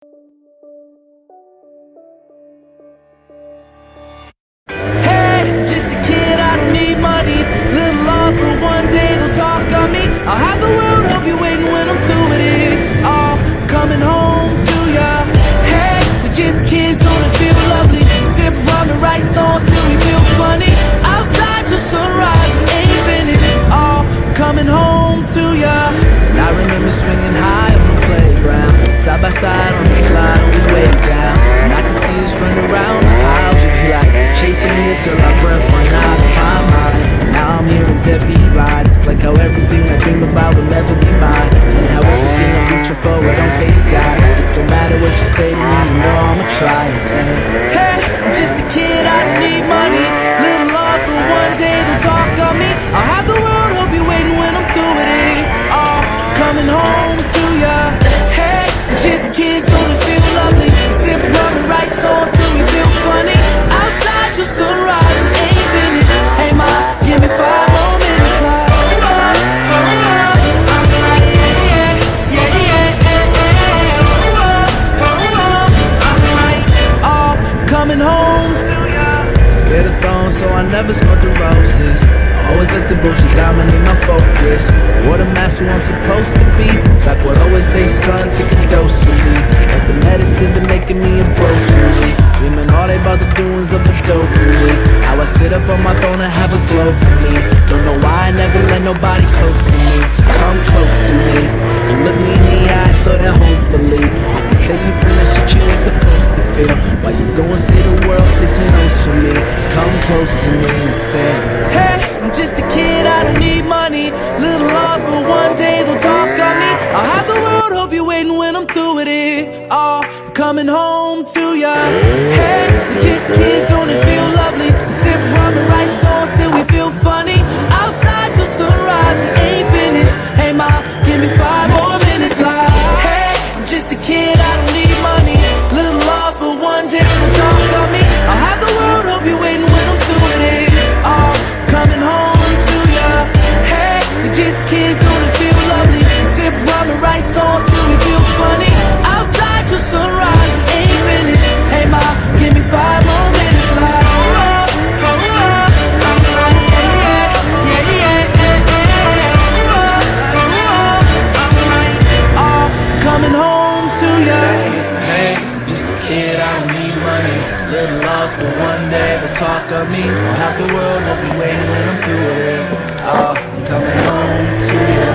I'll have the world hope you waiting when I'm through with it. All coming home to ya. Hey, we're just kids, don't it feel lovely? Sip rum and write songs till we feel funny. Outside till sunrise, we ain't finished. All coming home to ya. And I remember swinging high on the playground, side by side on the slide, on the way down. And I can see us running around the house, we'd be like chasing me until our breath run out of my mind. Now I'm hearing deadbeat lines, like how everything I dream about will never be mine, and how everything I'm reaching for, I don't pay a dime. It don't matter what you say to me, you know I'ma try and say, hey, I'm just a kid, I don't need money. Little lost, but one day they'll talk of me. I'll have the world hope you waiting when I'm through with it. All coming home to ya. Hey, we're just kids, don't it feel lovely? Sip rum and write songs till we feel funny. Outside till sunrise, we ain't finished. Hey ma, give me 5 more minutes like. Coming home to ya. Scared of thorns, so I never smelled the roses. Always let the bullshit dominate my focus. What a master I'm supposed to be. Like what I always say, son, take a dose for me. Like the medicine been making me a broken. Dreaming all day about the doings of a dopamine. How I sit up on my throne and have a glow for me. Don't know why I never let nobody close to me. So come close to me and look me in the eye so that hopefully I can say you feel that shit you ain't supposed to feel. While you go and say the world takes some notes from me. Come close to me and say, hey, I'm just a kid, I don't need money. Little lost, but one day they'll talk on me. I'll have the world hope you're waiting when I'm through with it. All coming home to ya. Hey, we're just kids, don't it feel lovely? We sip rum and write songs till we feel funny. Outside till sunrise, we ain't finished. Hey ma, give me 5 more minutes like. Hey, I'm just a kid, I don't need money. Little lost, but one day they'll talk on me. I'll have the world hope you're waiting when I'm through with it. All coming home to ya. Hey, we're just kids, don't it feel lovely? We sip rum and write songs till we feel funny. Outside till sunrise, we ain't finished. Hey ma, give me 5 more minutes like. All coming home to ya. Hey, just a kid, I don't need money. Little lost, but one day they'll talk of me. I'll have the world hope you waiting when I'm through with it. Oh, I'm coming home to ya.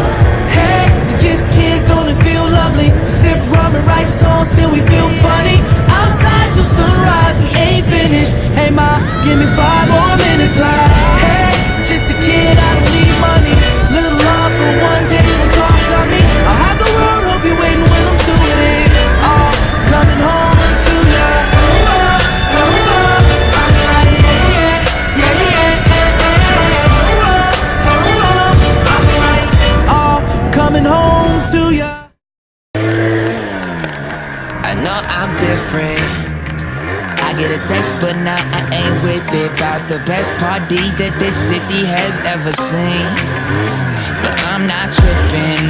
Hey, we're just kids, don't it feel lovely? We sip rum and write songs till we feel funny. Outside till sunrise, we ain't finished. Hey ma, give me 5 more minutes like. Hey, just a kid, I don't need money. Little lost, but one day they'll talk of me. I'll have the world hope you waiting when I'm through with it. Oh, coming home to ya. Coming home to ya. I know I'm different. I get a text, but now I ain't with it. About the best party that this city has ever seen. But I'm not tripping.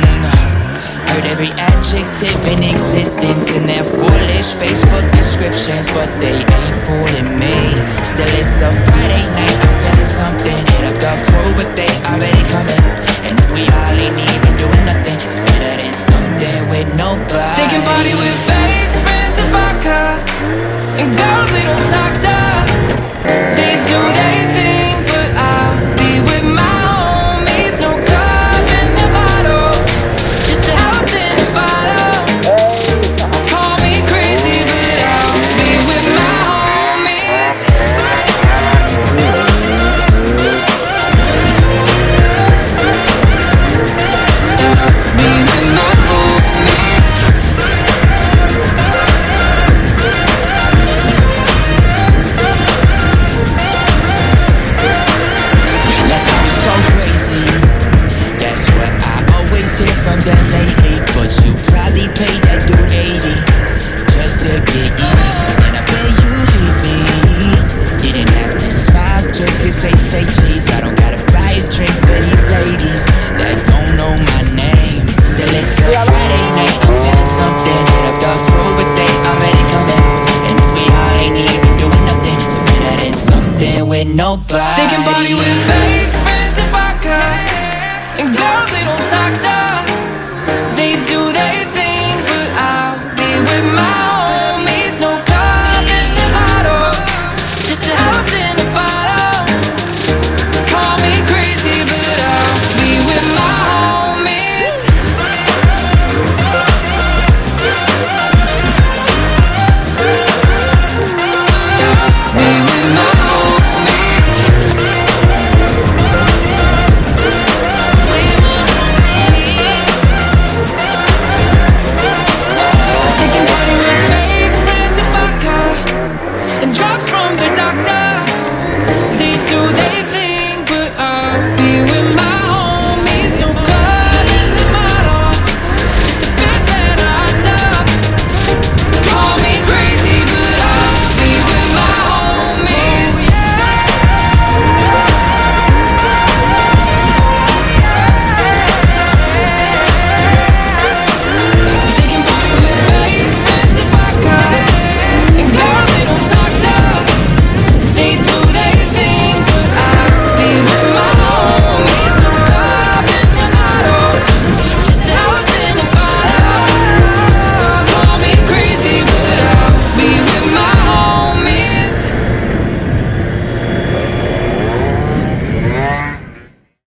Heard every adjective in existence in their foolish Facebook descriptions, but they ain't fooling me. Still it's a Friday night, I'm feeling something. Hit up the crew, but they already coming. And if we all ain't even doing nothing, it's better than something with nobody. They can party with fake friends and vodka, and girls they don't talk to. They do their thing, but I'll be with my homies. No club in the bottles, just a house in a bottle. Call me crazy, but I'll be with my homies. Be with my homies. nobody. Thinking party with fake friends if I could. And girls they don't talk to. They do their thing, but I'll be with my homies, no